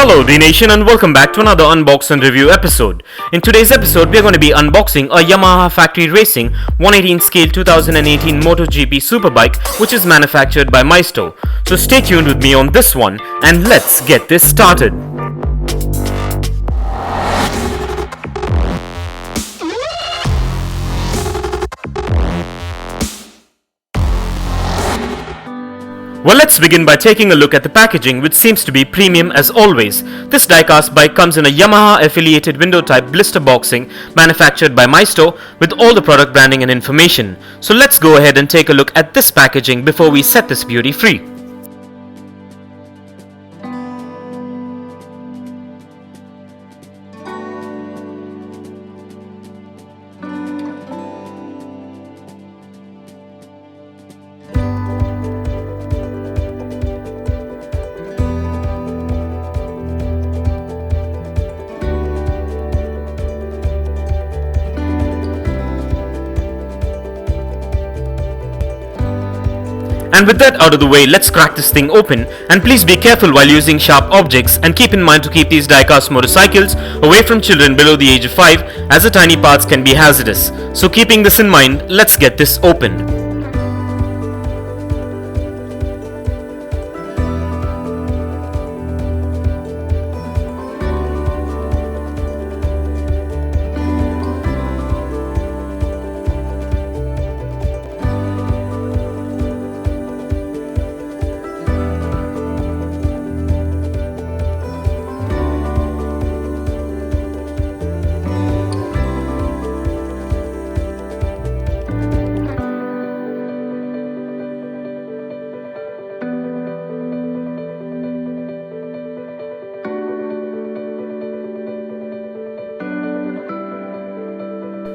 Hello Dnation and welcome back to another unbox and review episode. In today's episode we are going to be unboxing a Yamaha Factory Racing 118 scale 2018 Motogp Superbike which is manufactured by Maisto. So stay tuned with me on this one and let's get this started. Well, let's begin by taking a look at the packaging, which seems to be premium as always. This diecast bike comes in a Yamaha affiliated window type blister boxing manufactured by Maisto with all the product branding and information. So let's go ahead and take a look at this packaging before we set this beauty free. And with that out of the way, let's crack this thing open, and please be careful while using sharp objects and keep in mind to keep these diecast motorcycles away from children below the age of 5 as the tiny parts can be hazardous. So keeping this in mind, let's get this opened.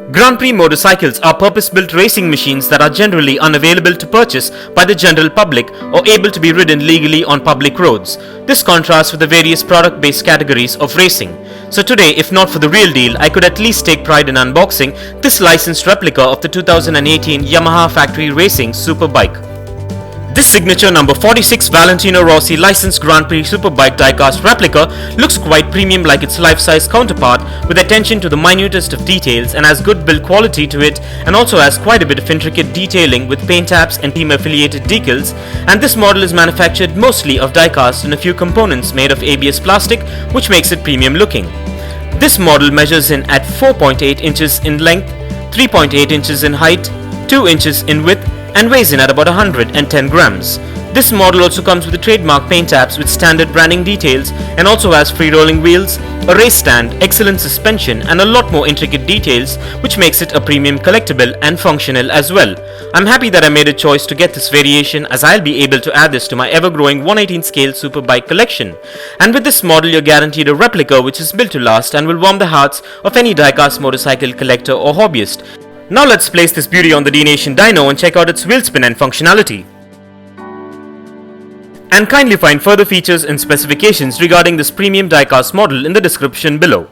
Grandprix motorcycles are purpose-built racing machines that are generally unavailable to purchase by the general public or able to be ridden legally on public roads. This contrasts with the various product-based categories of racing. So today, if not for the real deal, I could at least take pride in unboxing this licensed replica of the 2018 Yamaha Factory Racing Superbike. This signature number 46 Valentino Rossi licensed Grandprix Superbike diecast replica looks quite premium like its life-size counterpart, with attention to the minutest of details, and has good build quality to it, and also has quite a bit of intricate detailing with paint apps and team affiliated decals. And this model is manufactured mostly of diecast and a few components made of ABS plastic, which makes it premium looking. This model measures in at 4.8 inches in length, 3.8 inches in height, 2 inches in width, and weighs in at about 110 grams. This model also comes with the trademark paint apps with standard branding details, and also has free rolling wheels, a race stand, excellent suspension, and a lot more intricate details, which makes it a premium collectible and functional as well. I'm happy that I made a choice to get this variation, as I'll be able to add this to my ever-growing 118 scale superbike collection. And with this model you're guaranteed a replica which is built to last and will warm the hearts of any diecast motorcycle collector or hobbyist. Now let's place this beauty on the Dnation dyno and check out its wheel spin and functionality. And kindly find further features and specifications regarding this premium diecast model in the description below.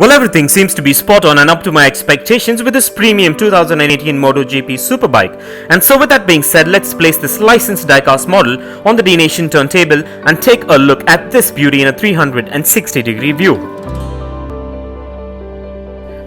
Well, everything seems to be spot on and up to my expectations with this premium 2018 Motogp Superbike. And so with that being said, let's place this licensed diecast model on the Dnation turntable and take a look at this beauty in a 360-degree view.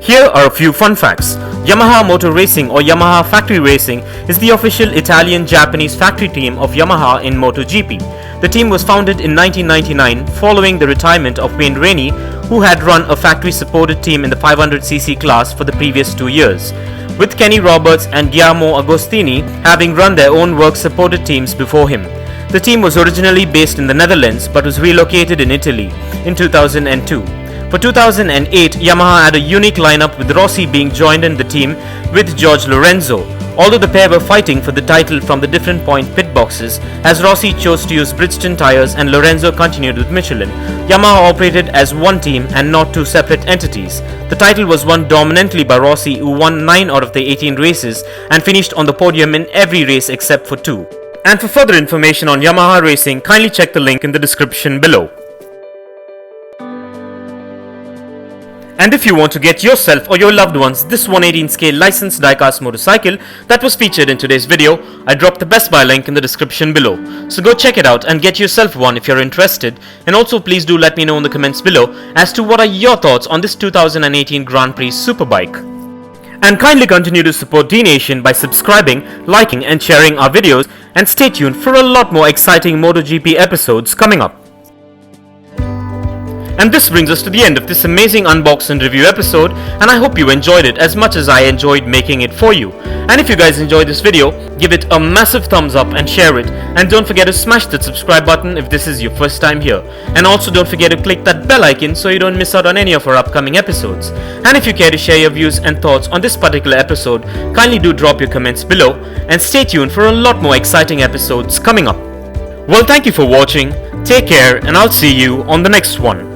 Here are a few fun facts. Yamaha Motor Racing or Yamaha Factory Racing is the official Italian-Japanese factory team of Yamaha in MotoGP. The team was founded in 1999 following the retirement of Wayne Rainey, who had run a factory-supported team in the 500cc class for the previous 2 years, with Kenny Roberts and Guillermo Agostini having run their own work-supported teams before him. The team was originally based in the Netherlands but was relocated in Italy in 2002. For 2008, Yamaha had a unique lineup with Rossi being joined in the team with Jorge Lorenzo. Although the pair were fighting for the title from the different point pit boxes, as Rossi chose to use Bridgestone tyres and Lorenzo continued with Michelin, Yamaha operated as one team and not two separate entities. The title was won dominantly by Rossi, who won 9 out of the 18 races and finished on the podium in every race except for 2. And for further information on Yamaha Racing, kindly check the link in the description below. And if you want to get yourself or your loved ones this 118 scale licensed diecast motorcycle that was featured in today's video, I dropped the Best Buy link in the description below. So go check it out and get yourself one if you're interested. And also please do let me know in the comments below as to what are your thoughts on this 2018 Grandprix Superbike. And kindly continue to support Dnation by subscribing, liking and sharing our videos, and stay tuned for a lot more exciting MotoGP episodes coming up. And this brings us to the end of this amazing unbox and review episode, and I hope you enjoyed it as much as I enjoyed making it for you. And if you guys enjoyed this video, give it a massive thumbs up and share it, and don't forget to smash that subscribe button if this is your first time here. And also don't forget to click that bell icon so you don't miss out on any of our upcoming episodes. And if you care to share your views and thoughts on this particular episode, kindly do drop your comments below, and stay tuned for a lot more exciting episodes coming up. Well, thank you for watching, take care, and I'll see you on the next one.